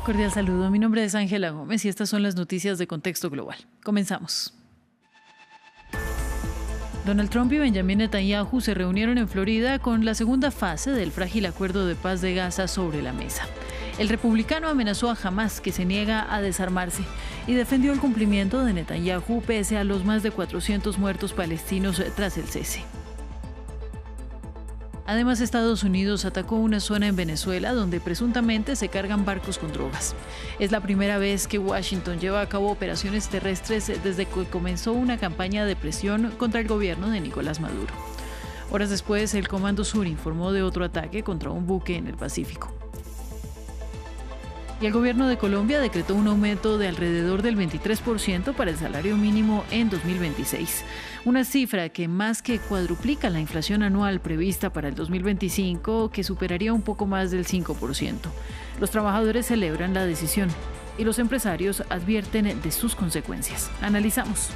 Cordial saludo, mi nombre es Ángela Gómez y estas son las noticias de Contexto Global. Comenzamos. Donald Trump y Benjamin Netanyahu se reunieron en Florida con la segunda fase del frágil acuerdo de paz de Gaza sobre la mesa. El republicano amenazó a Hamás, que se niega a desarmarse, y defendió el cumplimiento de Netanyahu pese a los más de 400 muertos palestinos tras el cese. Además, Estados Unidos atacó una zona en Venezuela donde presuntamente se cargan barcos con drogas. Es la primera vez que Washington lleva a cabo operaciones terrestres desde que comenzó una campaña de presión contra el gobierno de Nicolás Maduro. Horas después, el Comando Sur informó de otro ataque contra un buque en el Pacífico. Y el gobierno de Colombia decretó un aumento de alrededor del 23% para el salario mínimo en 2026, una cifra que más que cuadruplica la inflación anual prevista para el 2025, que superaría un poco más del 5%. Los trabajadores celebran la decisión y los empresarios advierten de sus consecuencias. Analizamos.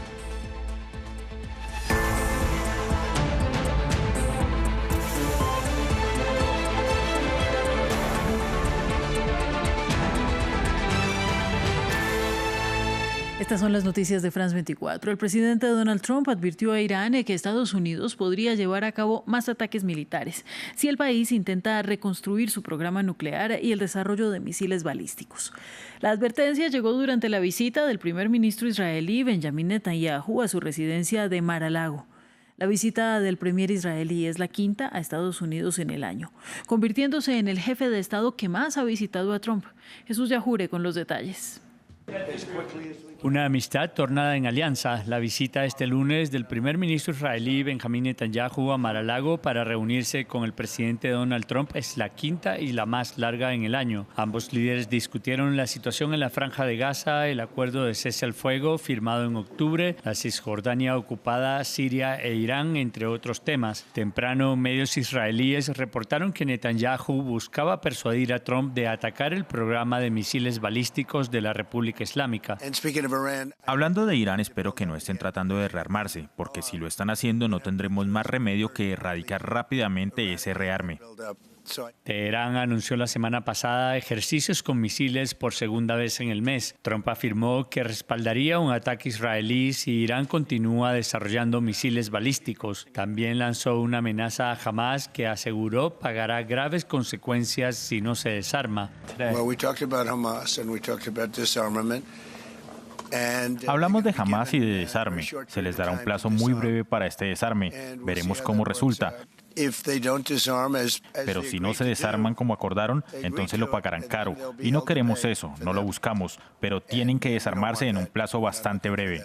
Estas son las noticias de France 24. El presidente Donald Trump advirtió a Irán que Estados Unidos podría llevar a cabo más ataques militares si el país intenta reconstruir su programa nuclear y el desarrollo de misiles balísticos. La advertencia llegó durante la visita del primer ministro israelí Benjamin Netanyahu a su residencia de Mar-a-Lago. La visita del premier israelí es la quinta a Estados Unidos en el año, convirtiéndose en el jefe de Estado que más ha visitado a Trump. Jesús Yajure con los detalles. Una amistad tornada en alianza. La visita este lunes del primer ministro israelí Benjamin Netanyahu a Mar-a-Lago para reunirse con el presidente Donald Trump es la quinta y la más larga en el año. Ambos líderes discutieron la situación en la Franja de Gaza, el acuerdo de cese al fuego firmado en octubre, la Cisjordania ocupada, Siria e Irán, entre otros temas. Temprano, medios israelíes reportaron que Netanyahu buscaba persuadir a Trump de atacar el programa de misiles balísticos de la República Islámica. Hablando de Irán, espero que no estén tratando de rearmarse, porque si lo están haciendo no tendremos más remedio que erradicar rápidamente ese rearme. Teherán anunció la semana pasada ejercicios con misiles por segunda vez en el mes. Trump afirmó que respaldaría un ataque israelí si Irán continúa desarrollando misiles balísticos. También lanzó una amenaza a Hamás que aseguró pagará graves consecuencias si no se desarma. Hablamos de Hamás y de desarme. Se les dará un plazo muy breve para este desarme. Veremos cómo resulta. Pero si no se desarman como acordaron, entonces lo pagarán caro. Y no queremos eso, no lo buscamos. Pero tienen que desarmarse en un plazo bastante breve.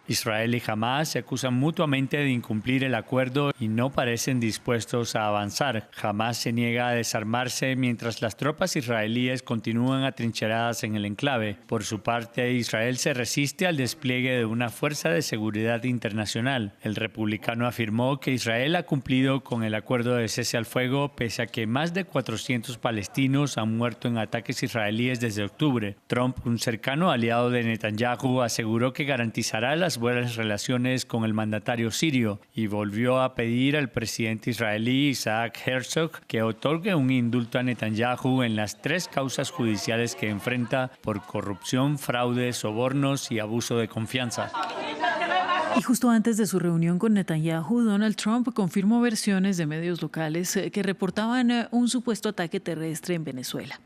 Israel y Hamás se acusan mutuamente de incumplir el acuerdo y no parecen dispuestos a avanzar. Hamás se niega a desarmarse mientras las tropas israelíes continúan atrincheradas en el enclave. Por su parte, Israel se resiste al despliegue de una fuerza de seguridad internacional. El republicano afirmó que Israel ha cumplido con el acuerdo de cese al fuego pese a que más de 400 palestinos han muerto en ataques israelíes desde octubre. Trump, un cercano aliado de Netanyahu, aseguró que garantizará las buenas relaciones con el mandatario sirio y volvió a pedir al presidente israelí Isaac Herzog que otorgue un indulto a Netanyahu en las 3 causas judiciales que enfrenta por corrupción, fraude, sobornos y abuso de confianza. Y justo antes de su reunión con Netanyahu, Donald Trump confirmó versiones de medios locales que reportaban un supuesto ataque terrestre en Venezuela.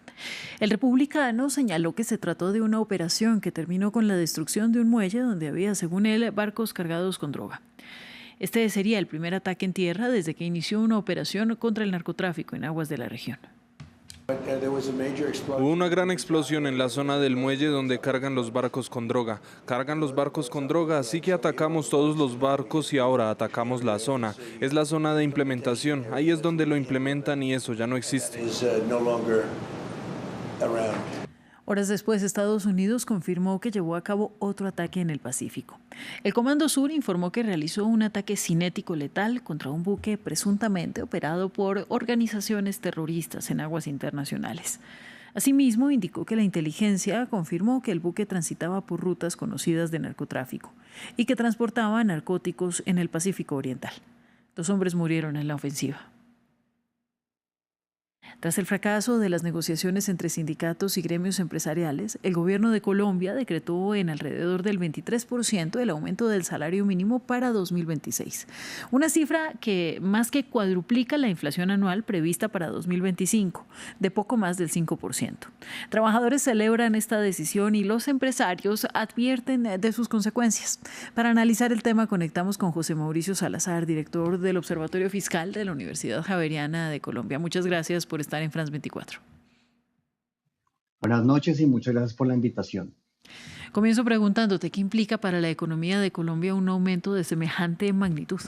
El republicano señaló que se trató de una operación que terminó con la destrucción de un muelle donde había, según él, barcos cargados con droga. Este sería el primer ataque en tierra desde que inició una operación contra el narcotráfico en aguas de la región. Hubo una gran explosión en la zona del muelle donde cargan los barcos con droga. Cargan los barcos con droga, así que atacamos todos los barcos y ahora atacamos la zona. Es la zona de implementación. Ahí es donde lo implementan y eso ya no existe. Horas después, Estados Unidos confirmó que llevó a cabo otro ataque en el Pacífico. El Comando Sur informó que realizó un ataque cinético letal contra un buque presuntamente operado por organizaciones terroristas en aguas internacionales. Asimismo, indicó que la inteligencia confirmó que el buque transitaba por rutas conocidas de narcotráfico y que transportaba narcóticos en el Pacífico Oriental. 2 hombres murieron en la ofensiva. Tras el fracaso de las negociaciones entre sindicatos y gremios empresariales, el gobierno de Colombia decretó en alrededor del 23% el aumento del salario mínimo para 2026. Una cifra que más que cuadruplica la inflación anual prevista para 2025, de poco más del 5%. Trabajadores celebran esta decisión y los empresarios advierten de sus consecuencias. Para analizar el tema conectamos con José Mauricio Salazar, director del Observatorio Fiscal de la Universidad Javeriana de Colombia. Muchas gracias por estar en France 24. Buenas noches y muchas gracias por la invitación. Comienzo preguntándote, ¿qué implica para la economía de Colombia un aumento de semejante magnitud?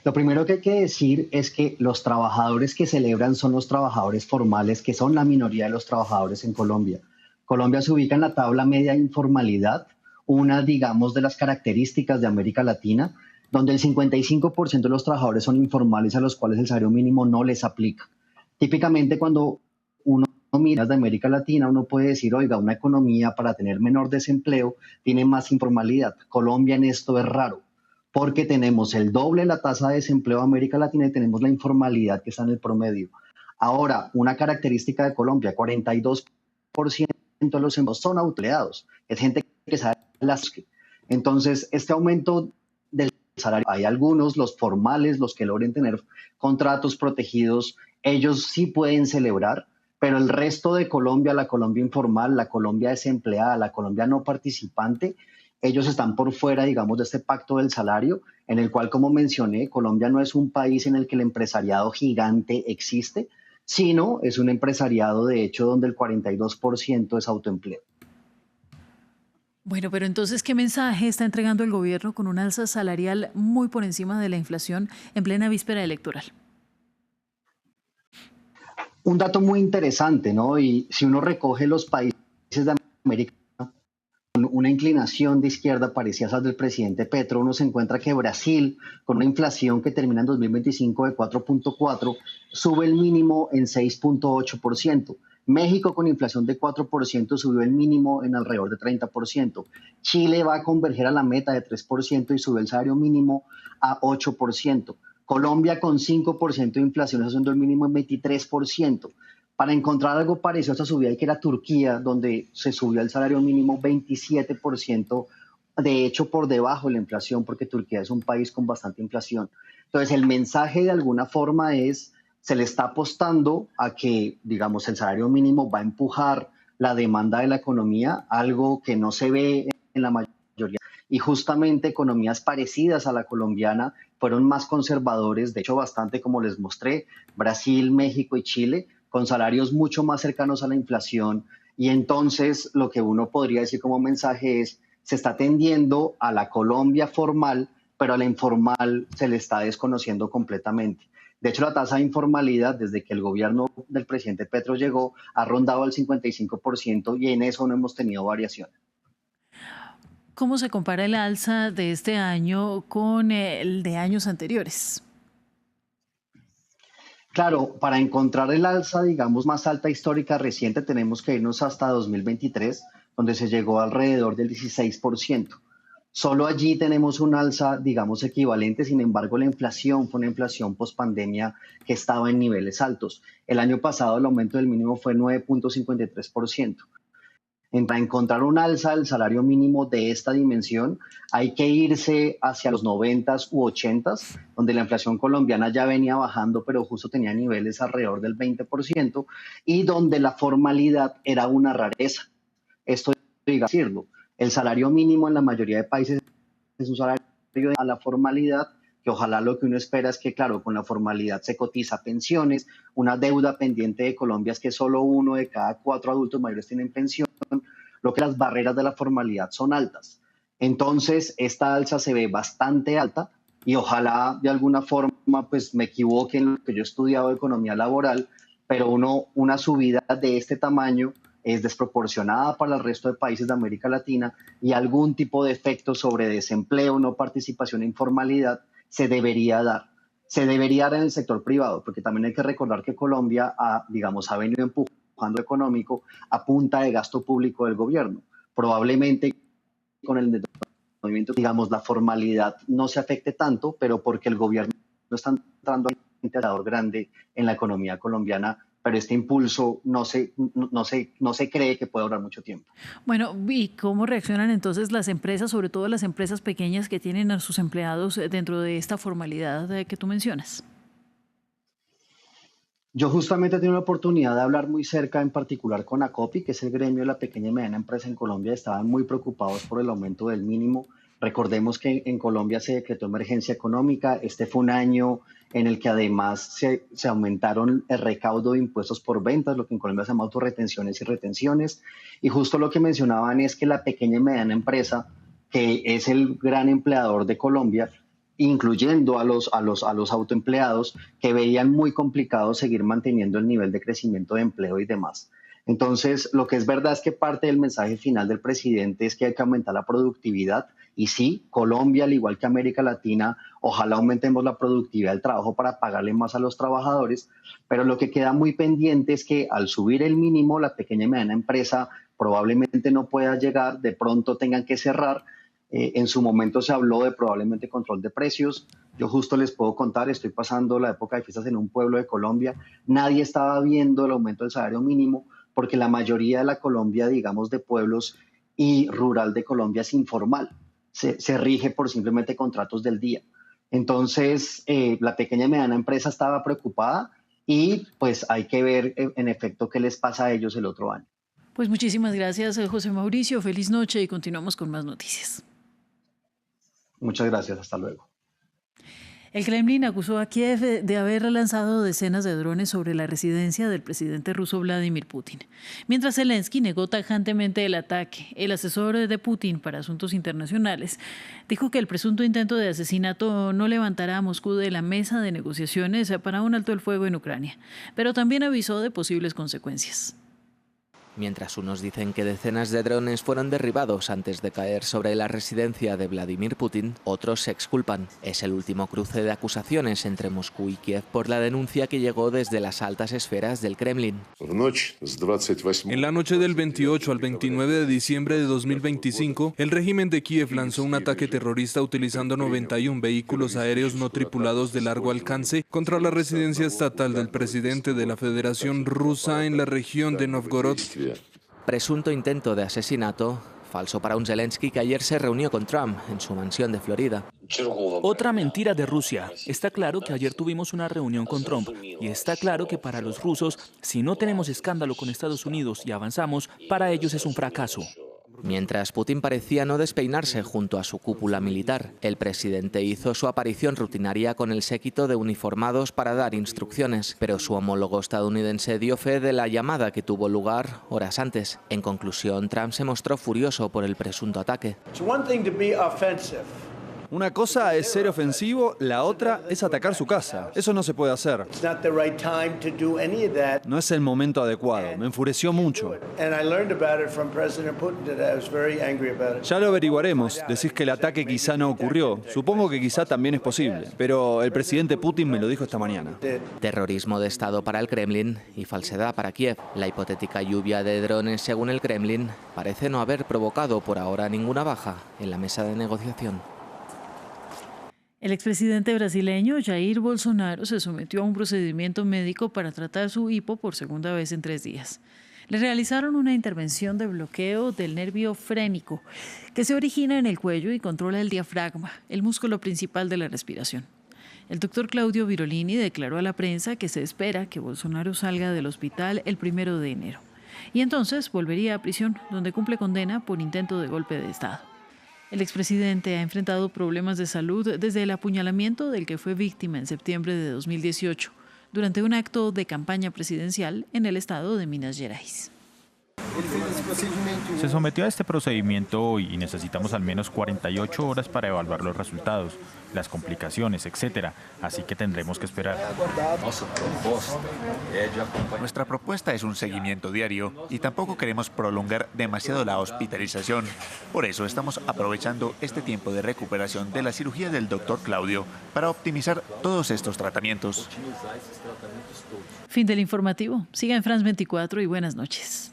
Lo primero que hay que decir es que los trabajadores que celebran son los trabajadores formales, que son la minoría de los trabajadores en Colombia. Colombia se ubica en la tabla media de informalidad, una, digamos, de las características de América Latina, donde el 55% de los trabajadores son informales a los cuales el salario mínimo no les aplica. Típicamente cuando uno mira de América Latina, uno puede decir, oiga, una economía para tener menor desempleo tiene más informalidad. Colombia en esto es raro, porque tenemos el doble de la tasa de desempleo de América Latina y tenemos la informalidad que está en el promedio. Ahora, una característica de Colombia, 42% de los empleados son autoempleados, es gente que sabe las que. Entonces, este aumento del salario, hay algunos, los formales, los que logren tener contratos protegidos, ellos sí pueden celebrar, pero el resto de Colombia, la Colombia informal, la Colombia desempleada, la Colombia no participante, ellos están por fuera, digamos, de este pacto del salario, en el cual, como mencioné, Colombia no es un país en el que el empresariado gigante existe, sino es un empresariado, de hecho, donde el 42% es autoempleo. Bueno, pero entonces, ¿qué mensaje está entregando el gobierno con un alza salarial muy por encima de la inflación en plena víspera electoral? Un dato muy interesante, ¿no? Y si uno recoge los países de América, con una inclinación de izquierda parecida a esa del presidente Petro, uno se encuentra que Brasil, con una inflación que termina en 2025 de 4.4, sube el mínimo en 6.8%. México, con inflación de 4%, subió el mínimo en alrededor de 30%. Chile va a converger a la meta de 3% y sube el salario mínimo a 8%. Colombia, con 5% de inflación, está haciendo el mínimo en 23%. Para encontrar algo parecido a esta subida hay que ir a Turquía, donde se subió el salario mínimo 27%, de hecho por debajo de la inflación, porque Turquía es un país con bastante inflación. Entonces, el mensaje de alguna forma es, se le está apostando a que, digamos, el salario mínimo va a empujar la demanda de la economía, algo que no se ve en la mayoría. Y justamente economías parecidas a la colombiana fueron más conservadores, de hecho bastante, como les mostré, Brasil, México y Chile, con salarios mucho más cercanos a la inflación. Y entonces lo que uno podría decir como mensaje es, se está tendiendo a la Colombia formal, pero a la informal se le está desconociendo completamente. De hecho, la tasa de informalidad, desde que el gobierno del presidente Petro llegó, ha rondado el 55% y en eso no hemos tenido variación. ¿Cómo se compara el alza de este año con el de años anteriores? Claro, para encontrar el alza, digamos, más alta histórica reciente, tenemos que irnos hasta 2023, donde se llegó alrededor del 16%. Solo allí tenemos un alza, digamos, equivalente. Sin embargo, la inflación fue una inflación pospandemia que estaba en niveles altos. El año pasado el aumento del mínimo fue 9.53%. Para encontrar un alza del salario mínimo de esta dimensión, hay que irse hacia los 90s u 80s, donde la inflación colombiana ya venía bajando, pero justo tenía niveles alrededor del 20%, y donde la formalidad era una rareza. Esto hay que decirlo. El salario mínimo en la mayoría de países es un salario a la formalidad, que ojalá lo que uno espera es que, claro, con la formalidad se cotiza pensiones. Una deuda pendiente de Colombia es que solo 1 de cada 4 adultos mayores tienen pensión, lo que las barreras de la formalidad son altas. Entonces, esta alza se ve bastante alta y ojalá de alguna forma pues me equivoque en lo que yo he estudiado de economía laboral, pero una subida de este tamaño es desproporcionada para el resto de países de América Latina y algún tipo de efecto sobre desempleo, no participación e informalidad se debería dar. Se debería dar en el sector privado, porque también hay que recordar que Colombia ha venido empujando económico a punta de gasto público del gobierno. Probablemente con el movimiento, digamos, la formalidad no se afecte tanto, pero porque el gobierno no está entrando empleador grande en la economía colombiana, pero este impulso no se cree que pueda durar mucho tiempo. Bueno, ¿y cómo reaccionan entonces las empresas, sobre todo las empresas pequeñas que tienen a sus empleados dentro de esta formalidad que tú mencionas? Yo justamente he tenido la oportunidad de hablar muy cerca, en particular con ACOPI, que es el gremio de la pequeña y mediana empresa en Colombia. Estaban muy preocupados por el aumento del mínimo. Recordemos que en Colombia se decretó emergencia económica. Este fue un año en el que además se aumentaron el recaudo de impuestos por ventas, lo que en Colombia se llama autorretenciones y retenciones. Y justo lo que mencionaban es que la pequeña y mediana empresa, que es el gran empleador de Colombia, incluyendo a los autoempleados, que veían muy complicado seguir manteniendo el nivel de crecimiento de empleo y demás. Entonces, lo que es verdad es que parte del mensaje final del presidente es que hay que aumentar la productividad. Y sí, Colombia, al igual que América Latina, ojalá aumentemos la productividad del trabajo para pagarle más a los trabajadores, pero lo que queda muy pendiente es que al subir el mínimo, la pequeña y mediana empresa probablemente no pueda llegar, de pronto tengan que cerrar. En su momento se habló de probablemente control de precios. Yo justo les puedo contar, estoy pasando la época de fiestas en un pueblo de Colombia. Nadie estaba viendo el aumento del salario mínimo porque la mayoría de la Colombia, digamos, de pueblos y rural de Colombia es informal. Se rige por simplemente contratos del día. Entonces, la pequeña y mediana empresa estaba preocupada y pues hay que ver en efecto qué les pasa a ellos el otro año. Pues muchísimas gracias, José Mauricio. Feliz noche y continuamos con más noticias. Muchas gracias, hasta luego. El Kremlin acusó a Kiev de haber lanzado decenas de drones sobre la residencia del presidente ruso Vladimir Putin. Mientras Zelensky negó tajantemente el ataque, el asesor de Putin para asuntos internacionales dijo que el presunto intento de asesinato no levantará a Moscú de la mesa de negociaciones para un alto el fuego en Ucrania, pero también avisó de posibles consecuencias. Mientras unos dicen que decenas de drones fueron derribados antes de caer sobre la residencia de Vladimir Putin, otros se exculpan. Es el último cruce de acusaciones entre Moscú y Kiev por la denuncia que llegó desde las altas esferas del Kremlin. En la noche del 28 al 29 de diciembre de 2025, el régimen de Kiev lanzó un ataque terrorista utilizando 91 vehículos aéreos no tripulados de largo alcance contra la residencia estatal del presidente de la Federación Rusa en la región de Novgorod. Presunto intento de asesinato, falso para un Zelensky que ayer se reunió con Trump en su mansión de Florida. Otra mentira de Rusia. Está claro que ayer tuvimos una reunión con Trump y está claro que para los rusos, si no tenemos escándalo con Estados Unidos y avanzamos, para ellos es un fracaso. Mientras Putin parecía no despeinarse junto a su cúpula militar, el presidente hizo su aparición rutinaria con el séquito de uniformados para dar instrucciones, pero su homólogo estadounidense dio fe de la llamada que tuvo lugar horas antes. En conclusión, Trump se mostró furioso por el presunto ataque. Una cosa es ser ofensivo, la otra es atacar su casa. Eso no se puede hacer. No es el momento adecuado. Me enfureció mucho. Ya lo averiguaremos. Decís que el ataque quizá no ocurrió. Supongo que quizá también es posible. Pero el presidente Putin me lo dijo esta mañana. Terrorismo de Estado para el Kremlin y falsedad para Kiev. La hipotética lluvia de drones, según el Kremlin, parece no haber provocado por ahora ninguna baja en la mesa de negociación. El expresidente brasileño Jair Bolsonaro se sometió a un procedimiento médico para tratar su hipo por segunda vez en 3 días. Le realizaron una intervención de bloqueo del nervio frénico, que se origina en el cuello y controla el diafragma, el músculo principal de la respiración. El doctor Claudio Virolini declaró a la prensa que se espera que Bolsonaro salga del hospital el 1 de enero. Y entonces volvería a prisión, donde cumple condena por intento de golpe de Estado. El expresidente ha enfrentado problemas de salud desde el apuñalamiento del que fue víctima en septiembre de 2018, durante un acto de campaña presidencial en el estado de Minas Gerais. Se sometió a este procedimiento y necesitamos al menos 48 horas para evaluar los resultados, las complicaciones, etc. Así que tendremos que esperar. Nuestra propuesta es un seguimiento diario y tampoco queremos prolongar demasiado la hospitalización. Por eso estamos aprovechando este tiempo de recuperación de la cirugía del doctor Claudio para optimizar todos estos tratamientos. Fin del informativo. Siga en France 24 y buenas noches.